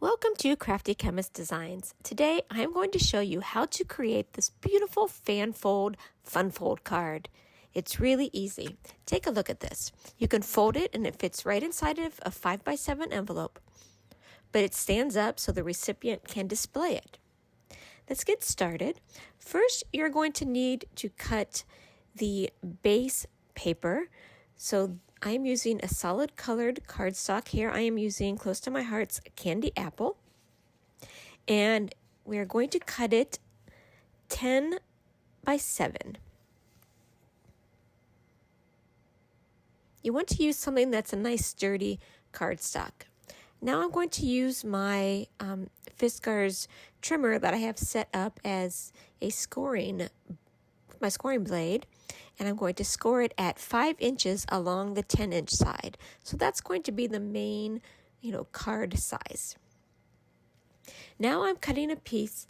Welcome to Crafty Chemist Designs. Today I'm going to show you how to create this beautiful fan fold, fun fold card. It's really easy. Take a look at this. You can fold it and it fits right inside of a 5x7 envelope, but it stands up so the recipient can display it. Let's get started. First, you're going to need to cut the base paper. So I'm using a solid colored cardstock here. I am using close to my heart's candy apple. And we're going to cut it 10 by 7. You want to use something that's a nice sturdy cardstock. Now I'm going to use my Fiskars trimmer that I have set up as a my scoring blade. And I'm going to score it at 5 inches along the 10-inch side. So that's going to be the main, card size. Now I'm cutting a piece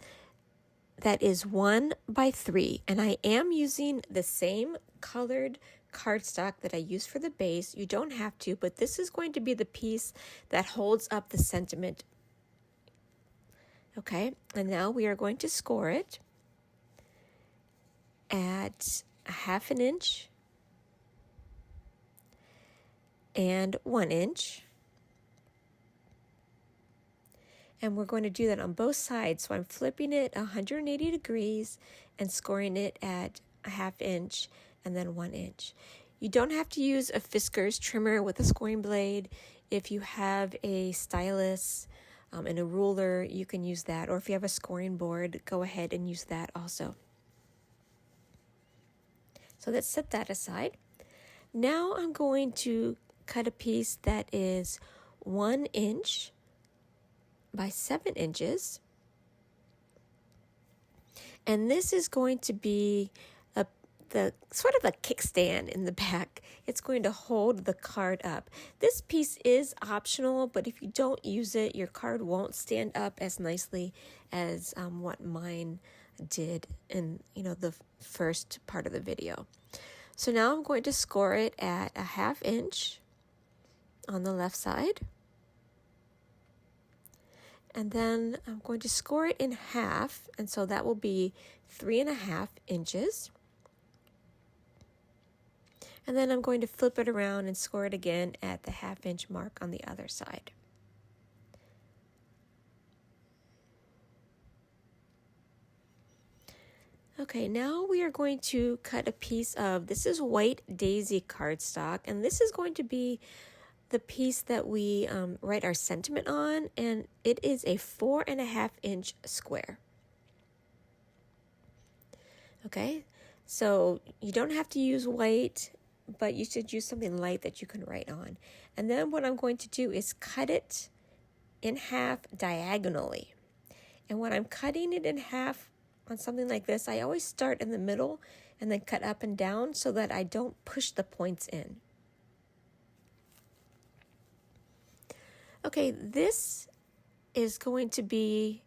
that is 1 by 3, and I am using the same colored cardstock that I used for the base. You don't have to, but this is going to be the piece that holds up the sentiment. Okay, and now we are going to score it at 1/2 inch and 1 inch. And we're going to do that on both sides. So I'm flipping it 180 degrees and scoring it at 1/2 inch and then 1 inch. You don't have to use a Fiskars trimmer with a scoring blade. If you have a stylus and a ruler, you can use that. Or if you have a scoring board, go ahead and use that also. So let's set that aside. Now I'm going to cut a piece that is 1 inch by 7 inches. And this is going to be the sort of a kickstand in the back. It's going to hold the card up. This piece is optional, but if you don't use it, your card won't stand up as nicely as what mine did in the first part of the video. So now I'm going to score it at 1/2 inch on the left side. And then I'm going to score it in half, and so that will be 3.5 inches. And then I'm going to flip it around and score it again at the 1/2 inch mark on the other side. Okay, now we are going to cut a piece of, this is white daisy cardstock, and this is going to be the piece that we write our sentiment on, and it is a 4.5 inch square. Okay, so you don't have to use white, but you should use something light that you can write on. And then what I'm going to do is cut it in half diagonally. And when I'm cutting it in half on something like this, I always start in the middle and then cut up and down so that I don't push the points in. Okay, this is going to be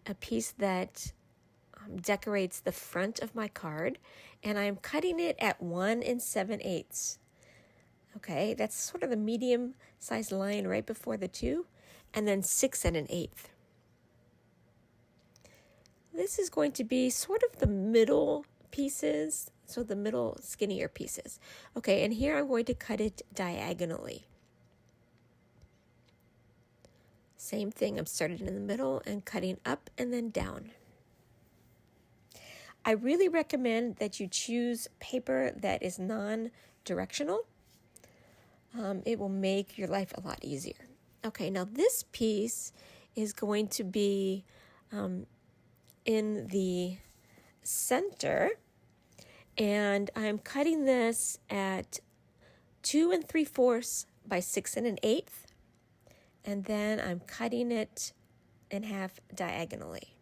a piece that decorates the front of my card, and I'm cutting it at 1 7/8. Okay, that's sort of the medium sized line right before the 2, and then 6 1/8. This is going to be sort of the middle pieces, so the middle skinnier pieces. Okay, and here I'm going to cut it diagonally. Same thing, I'm starting in the middle and cutting up and then down. I really recommend that you choose paper that is non-directional. It will make your life a lot easier. Okay, now this piece is going to be in the center, and I'm cutting this at 2 3/4 by 6 1/8, and then I'm cutting it in half diagonally.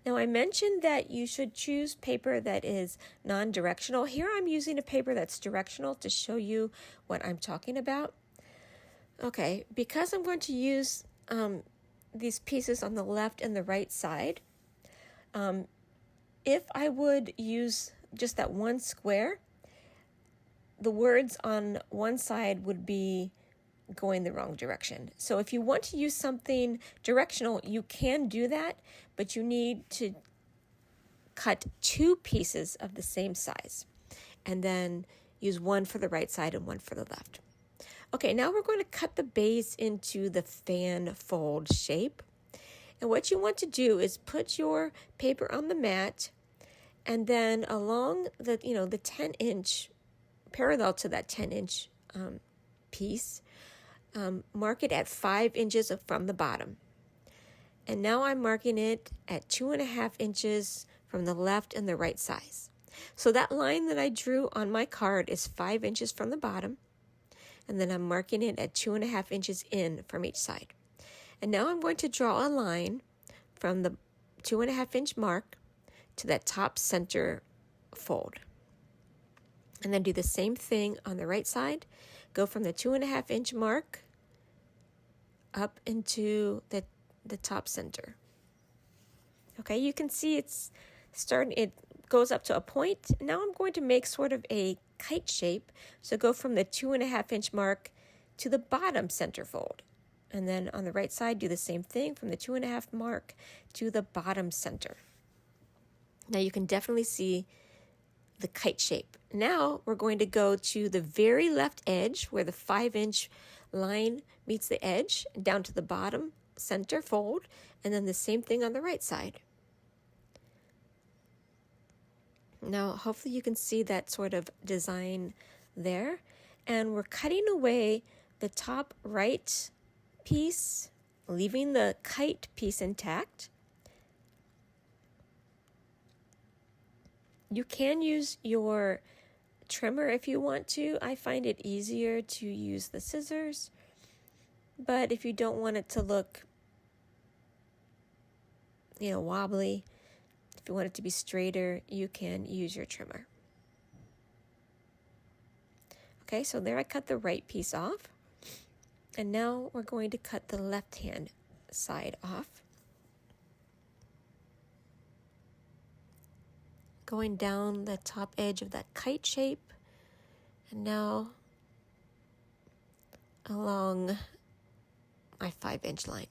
Now I mentioned that you should choose paper that is non-directional. Here I'm using a paper that's directional to show you what I'm talking about. Okay, because I'm going to use these pieces on the left and the right side, if I would use just that one square, the words on one side would be going the wrong direction. So if you want to use something directional, you can do that, but you need to cut 2 pieces of the same size and then use one for the right side and one for the left. Okay, now we're going to cut the base into the fan fold shape. And what you want to do is put your paper on the mat, and then along the 10-inch, parallel to that 10-inch piece, mark it at 5 inches from the bottom. And now I'm marking it at 2.5 inches from the left and the right size. So that line that I drew on my card is 5 inches from the bottom, and then I'm marking it at 2.5 inches in from each side. And now I'm going to draw a line from the 2.5 inch mark to that top center fold. And then do the same thing on the right side. Go from the 2.5 inch mark up into the top center. Okay, you can see it's starting, it goes up to a point. Now I'm going to make sort of a kite shape. So go from the 2.5 inch mark to the bottom center fold. And then on the right side, do the same thing from the 2.5 mark to the bottom center. Now you can definitely see the kite shape. Now we're going to go to the very left edge where the 5 inch line meets the edge, down to the bottom center fold, and then the same thing on the right side. Now hopefully you can see that sort of design there. And we're cutting away the top right piece, leaving the kite piece intact. You can use your trimmer if you want to. I find it easier to use the scissors, but if you don't want it to look, wobbly, if you want it to be straighter, you can use your trimmer. Okay, so there I cut the right piece off. And now we're going to cut the left-hand side off. Going down the top edge of that kite shape. And now along my 5 inch line.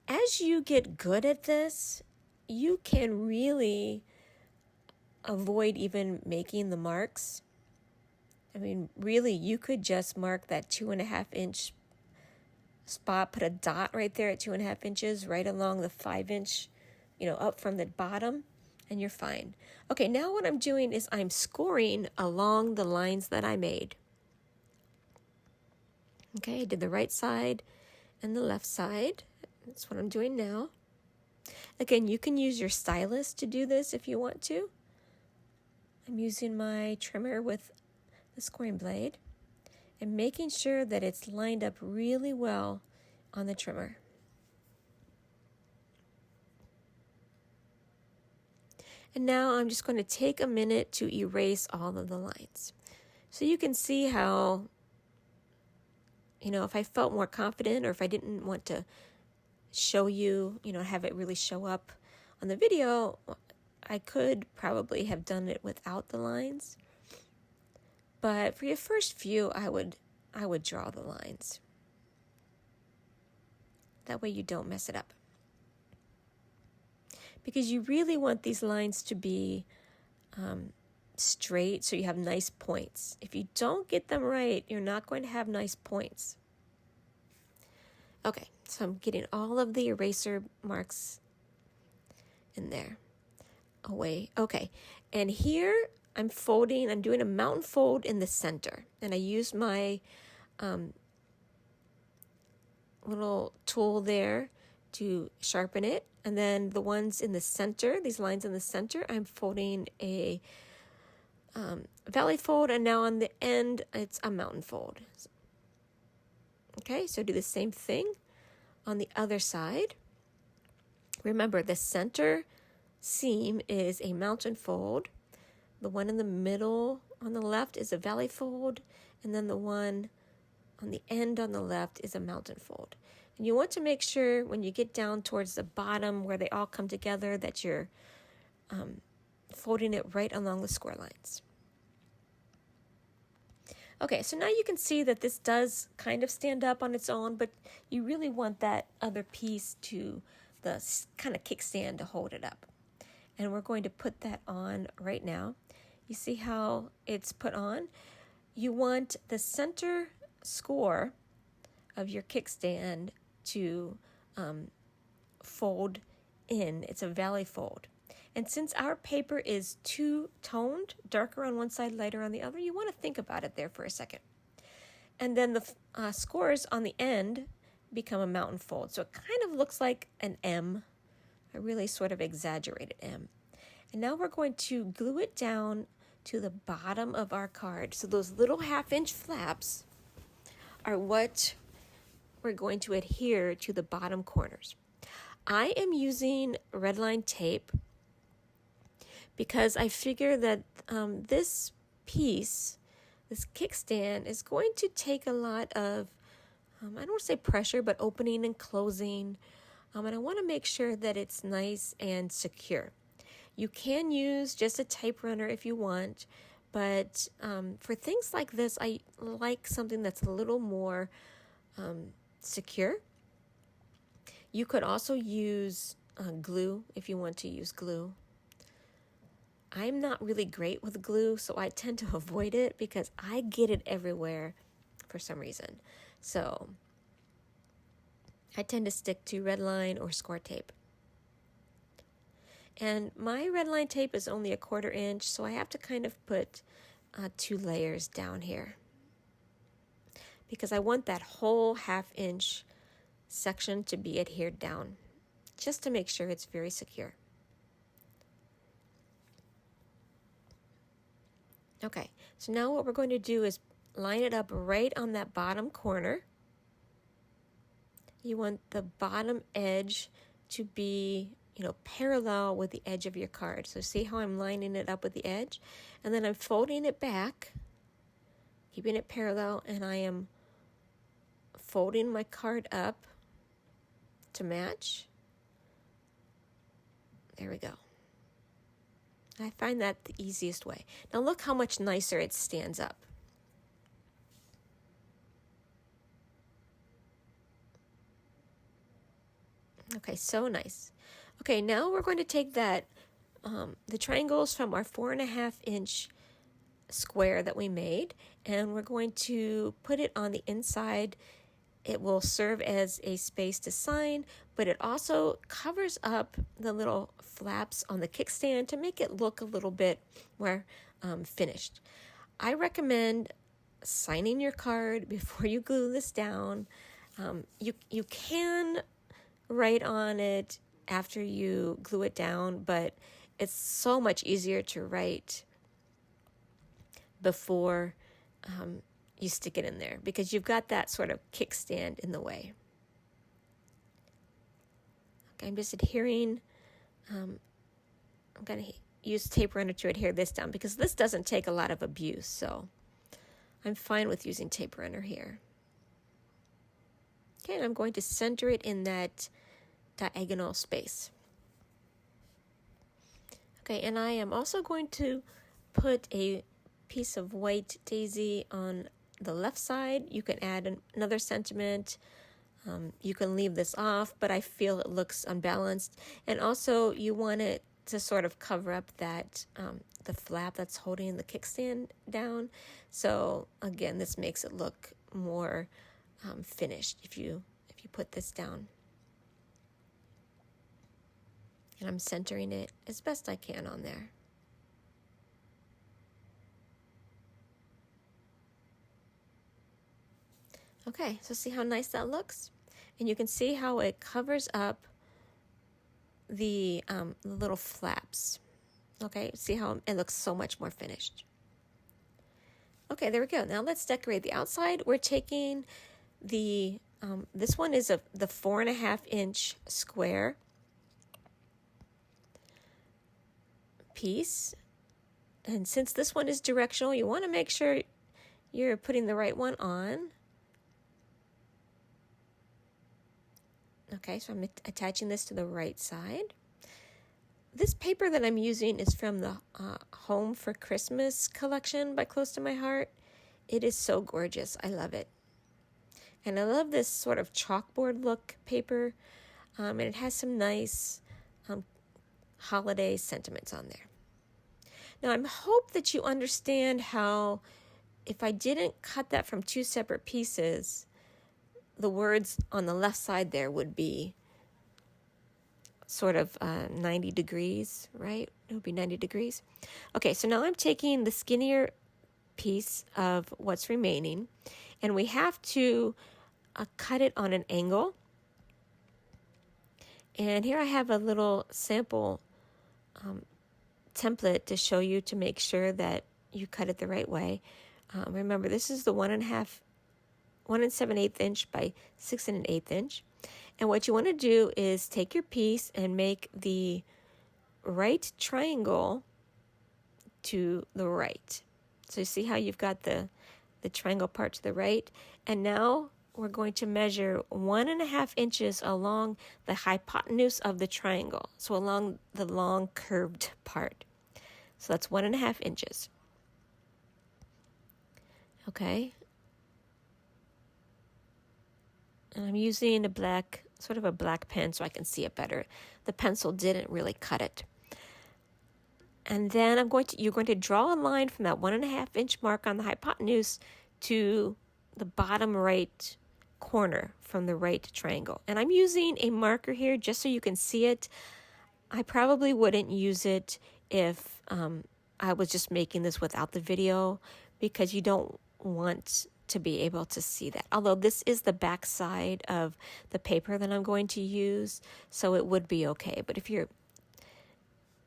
As you get good at this, you can really avoid even making the marks. I mean, really, you could just mark that 2.5 inch spot, put a dot right there at 2.5 inches, right along the 5 inch, up from the bottom, and you're fine. Okay, now what I'm doing is I'm scoring along the lines that I made. Okay, I did the right side and the left side. That's what I'm doing now. Again, you can use your stylus to do this if you want to. I'm using my trimmer with the scoring blade and making sure that it's lined up really well on the trimmer. And now I'm just going to take a minute to erase all of the lines. So you can see how, if I felt more confident or if I didn't want to show you, have it really show up on the video, I could probably have done it without the lines. But for your first few, I would draw the lines. That way you don't mess it up. Because you really want these lines to be straight so you have nice points. If you don't get them right, you're not going to have nice points. Okay, so I'm getting all of the eraser marks in there away. Okay, and here I'm doing a mountain fold in the center. And I use my little tool there to sharpen it. And then the ones in the center, these lines in the center, I'm folding a valley fold. And now on the end, it's a mountain fold. Okay, so do the same thing on the other side. Remember, the center seam is a mountain fold. The one in the middle on the left is a valley fold, and then the one on the end on the left is a mountain fold. And you want to make sure when you get down towards the bottom where they all come together that you're folding it right along the score lines. Okay, so now you can see that this does kind of stand up on its own, but you really want that other piece to the kind of kickstand to hold it up. And we're going to put that on right now. You see how it's put on? You want the center score of your kickstand to fold in. It's a valley fold. And since our paper is two-toned, darker on one side, lighter on the other, you want to think about it there for a second. And then the scores on the end become a mountain fold. So it kind of looks like an M, a really sort of exaggerated M. And now we're going to glue it down to the bottom of our card. So those little half-inch flaps are what we're going to adhere to the bottom corners. I am using red line tape because I figure that this piece, this kickstand, is going to take a lot of, I don't want to say pressure, but opening and closing. And I want to make sure that it's nice and secure. You can use just a tape runner if you want, but for things like this, I like something that's a little more secure. You could also use glue if you want to use glue. I'm not really great with glue, so I tend to avoid it because I get it everywhere for some reason. So I tend to stick to red line or score tape. And my red line tape is only 1/4 inch, so I have to kind of put 2 layers down here because I want that whole half-inch section to be adhered down, just to make sure it's very secure. Okay, so now what we're going to do is line it up right on that bottom corner. You want the bottom edge to be, parallel with the edge of your card. So see how I'm lining it up with the edge? And then I'm folding it back, keeping it parallel, and I am folding my card up to match. There we go. I find that the easiest way. Now look how much nicer it stands up. Okay, so nice. Okay, now we're going to take that, the triangles from our 4.5 inch square that we made, and we're going to put it on the inside. It will serve as a space to sign, but it also covers up the little flaps on the kickstand to make it look a little bit more finished. I recommend signing your card before you glue this down. You can write on it after you glue it down, but it's so much easier to write before you stick it in there because you've got that sort of kickstand in the way. Okay, I'm just adhering. I'm going to use tape runner to adhere this down because this doesn't take a lot of abuse, so I'm fine with using tape runner here. Okay, and I'm going to center it in that diagonal space. Okay, and I am also going to put a piece of white daisy on the left side. You can add another sentiment. You can leave this off, but I feel it looks unbalanced. And also you want it to sort of cover up that the flap that's holding the kickstand down. So again, this makes it look more finished if you put this down. And I'm centering it as best I can on there. Okay, so see how nice that looks? And you can see how it covers up the little flaps. Okay, see how it looks so much more finished. Okay, there we go. Now let's decorate the outside. We're taking the, this one is the 4.5 inch square piece. And since this one is directional, you want to make sure you're putting the right one on. Okay, so I'm attaching this to the right side. This paper that I'm using is from the Home for Christmas collection by Close to My Heart. It is so gorgeous. I love it. And I love this sort of chalkboard look paper. And it has some nice holiday sentiments on there. Now, I hope that you understand how if I didn't cut that from two separate pieces, the words on the left side there would be sort of 90 degrees, right? It would be 90 degrees. Okay, so now I'm taking the skinnier piece of what's remaining, and we have to cut it on an angle. And here I have a little sample template to show you to make sure that you cut it the right way. Remember, this is the 1 7/8 inch by 6 1/8 inch. And what you want to do is take your piece and make the right triangle to the right. So you see how you've got the triangle part to the right? And now we're going to measure 1 1/2 inches along the hypotenuse of the triangle. So along the long curved part. So that's 1 1/2 inches. Okay. And I'm using sort of a black pen so I can see it better. The pencil didn't really cut it. And then you're going to draw a line from that 1 1/2 inch mark on the hypotenuse to the bottom right corner from the right triangle. And I'm using a marker here just so you can see it. I probably wouldn't use it if I was just making this without the video, because you don't want to be able to see that. Although this is the back side of the paper that I'm going to use, so it would be okay. But if you're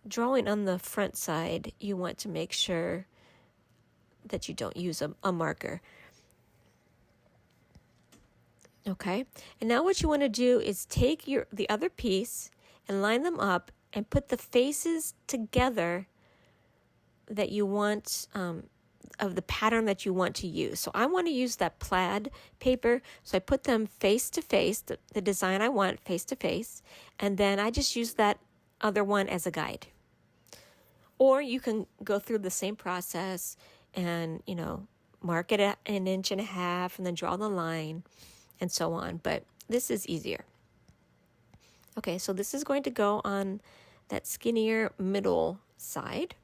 drawing on the front side, you want to make sure that you don't use a marker. Okay, and now what you want to do is take the other piece and line them up and put the faces together that you want, of the pattern that you want to use. So I want to use that plaid paper, so I put them face to face, the design I want face to face, and then I just use that other one as a guide. Or you can go through the same process and, mark it at 1.5 inches and then draw the line and so on. But this is easier. Okay, so this is going to go on that skinnier middle side.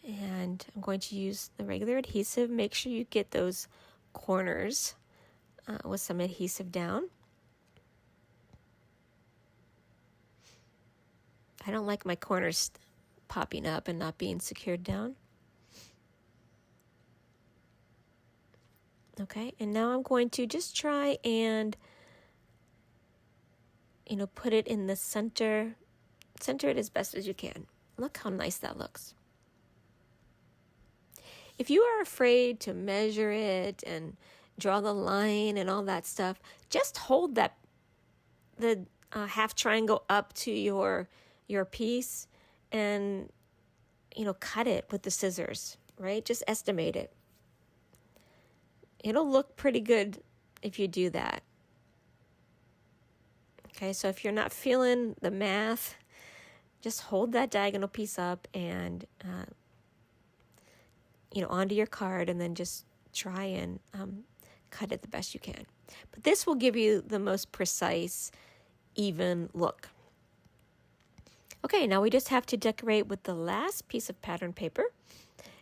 And I'm going to use the regular adhesive. Make sure you get those corners with some adhesive down. I don't like my corners popping up and not being secured down. Okay, and now I'm going to just try and, put it in the center. Center it as best as you can. Look how nice that looks. If you are afraid to measure it and draw the line and all that stuff, just hold the half triangle up to your piece and, cut it with the scissors, right? Just estimate it. It'll look pretty good if you do that. Okay, so if you're not feeling the math, just hold that diagonal piece up and, onto your card, and then just try and cut it the best you can. But this will give you the most precise, even look. Okay, now we just have to decorate with the last piece of pattern paper.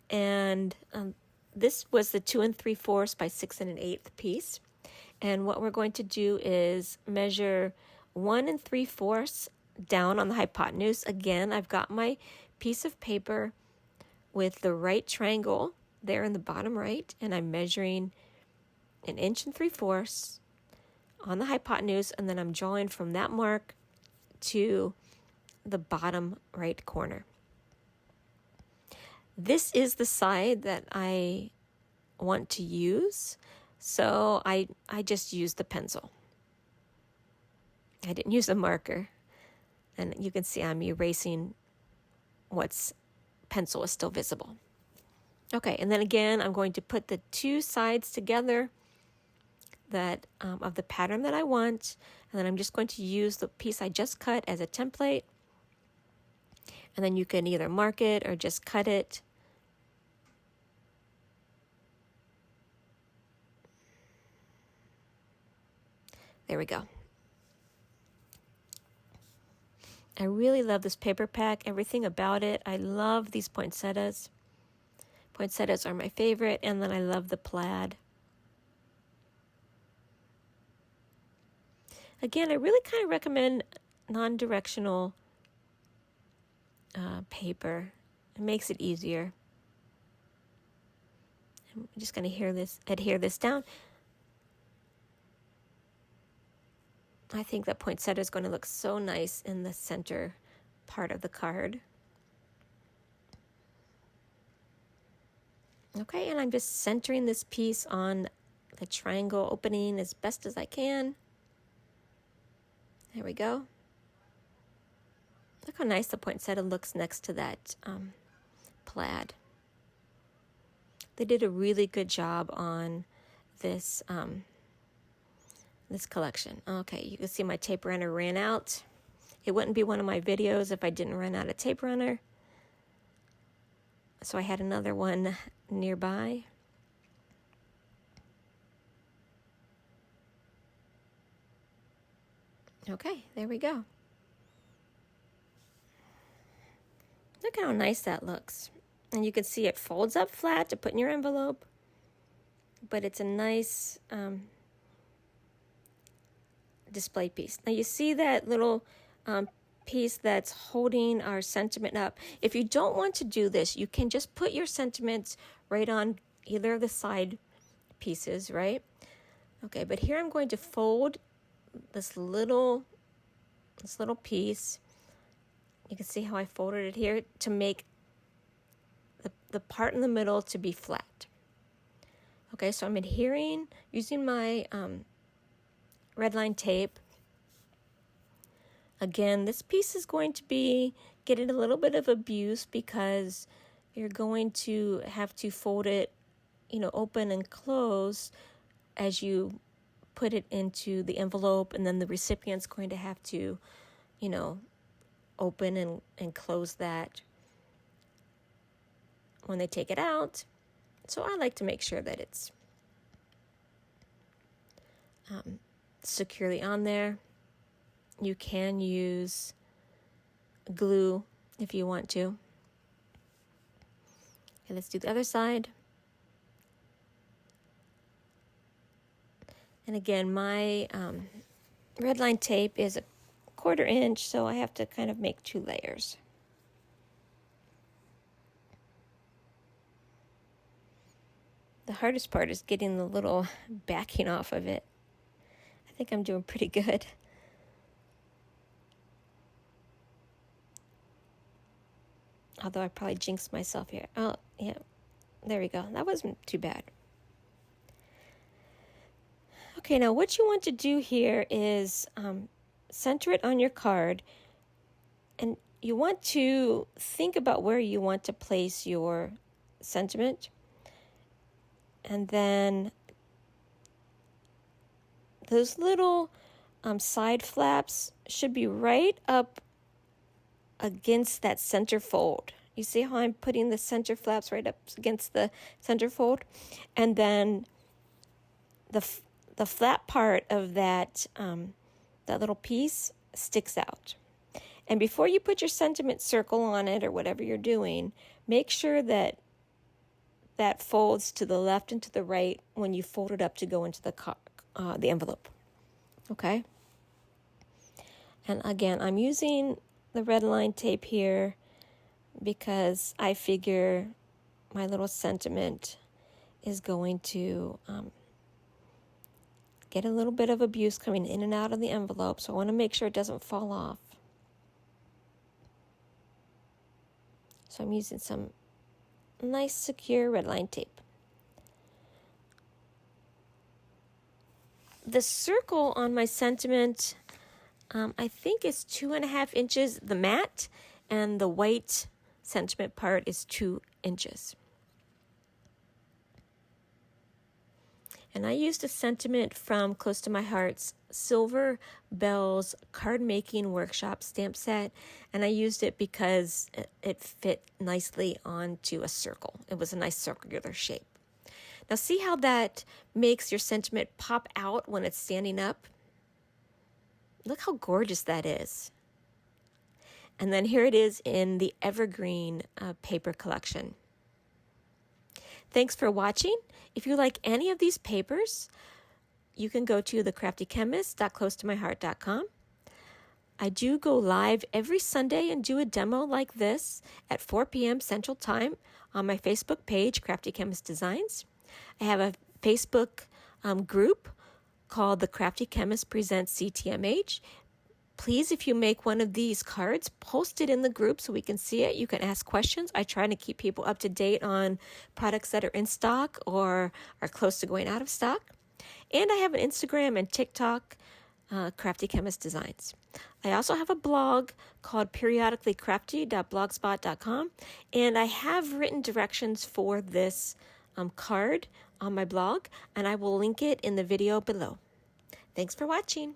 And this was the 2 3/4 by 6 1/8 piece. And what we're going to do is measure 1 3/4 down on the hypotenuse. Again, I've got my piece of paper with the right triangle there in the bottom right, and I'm measuring 1 3/4 inches on the hypotenuse, and then I'm drawing from that mark to the bottom right corner. This is the side that I want to use, so I just used the pencil. I didn't use a marker, and you can see I'm erasing what's pencil is still visible. Okay, and then again, I'm going to put the two sides together that of the pattern that I want, and then I'm just going to use the piece I just cut as a template, and then you can either mark it or just cut it. There we go. I really love this paper pack, everything about it. I love these poinsettias. Poinsettias are my favorite, and then I love the plaid. Again, I really kind of recommend non-directional paper. It makes it easier. I'm just going to adhere this down. I think that poinsettia is going to look so nice in the center part of the card. Okay, and I'm just centering this piece on the triangle opening as best as I can. There we go. Look how nice the poinsettia looks next to that plaid. They did a really good job on this this collection. Okay, you can see my tape runner ran out. It wouldn't be one of my videos if I didn't run out of tape runner. So I had another one nearby. Okay, there we go. Look how nice that looks. And you can see it folds up flat to put in your envelope. But it's a nice display piece. Now you see that little piece that's holding our sentiment up. If you don't want to do this, you can just put your sentiments right on either of the side pieces, right? Okay, but here I'm going to fold this little piece. You can see how I folded it here to make the part in the middle to be flat. Okay, so I'm adhering using my red line tape. Again, this piece is going to be getting a little bit of abuse because you're going to have to fold it, open and close as you put it into the envelope, and then the recipient's going to have to, open and close that when they take it out. So I like to make sure that it's securely on there. You can use glue if you want to. Okay, let's do the other side. And again, my red line tape is 1/4 inch, so I have to kind of make 2 layers. The hardest part is getting the little backing off of it. I think I'm doing pretty good. Although I probably jinxed myself here. Oh, yeah. There we go. That wasn't too bad. Okay, now what you want to do here is center it on your card. And you want to think about where you want to place your sentiment. And then those little side flaps should be right up against that center fold. You see how I'm putting the center flaps right up against the center fold? And then the flat part of that little piece sticks out. And before you put your sentiment circle on it or whatever you're doing, make sure that that folds to the left and to the right when you fold it up to go into the envelope. Okay? And again, I'm using the red line tape here because I figure my little sentiment is going to get a little bit of abuse coming in and out of the envelope, so I want to make sure it doesn't fall off. So I'm using some nice secure red line tape. The circle on my sentiment, I think is 2.5 inches, the matte, and the white sentiment part is 2 inches. And I used a sentiment from Close to My Heart's Silver Bells Card Making Workshop stamp set, and I used it because it fit nicely onto a circle. It was a nice circular shape. Now see how that makes your sentiment pop out when it's standing up? Look how gorgeous that is. And then here it is in the Evergreen paper collection. Thanks for watching. If you like any of these papers, you can go to thecraftychemist.closetomyheart.com. I do go live every Sunday and do a demo like this at 4 p.m. Central Time on my Facebook page, Crafty Chemist Designs. I have a Facebook group called The Crafty Chemist Presents CTMH. Please, if you make one of these cards, post it in the group so we can see it. You can ask questions. I try to keep people up to date on products that are in stock or are close to going out of stock. And I have an Instagram and TikTok, Crafty Chemist Designs. I also have a blog called periodicallycrafty.blogspot.com, and I have written directions for this card on my blog, and I will link it in the video below. Thanks for watching.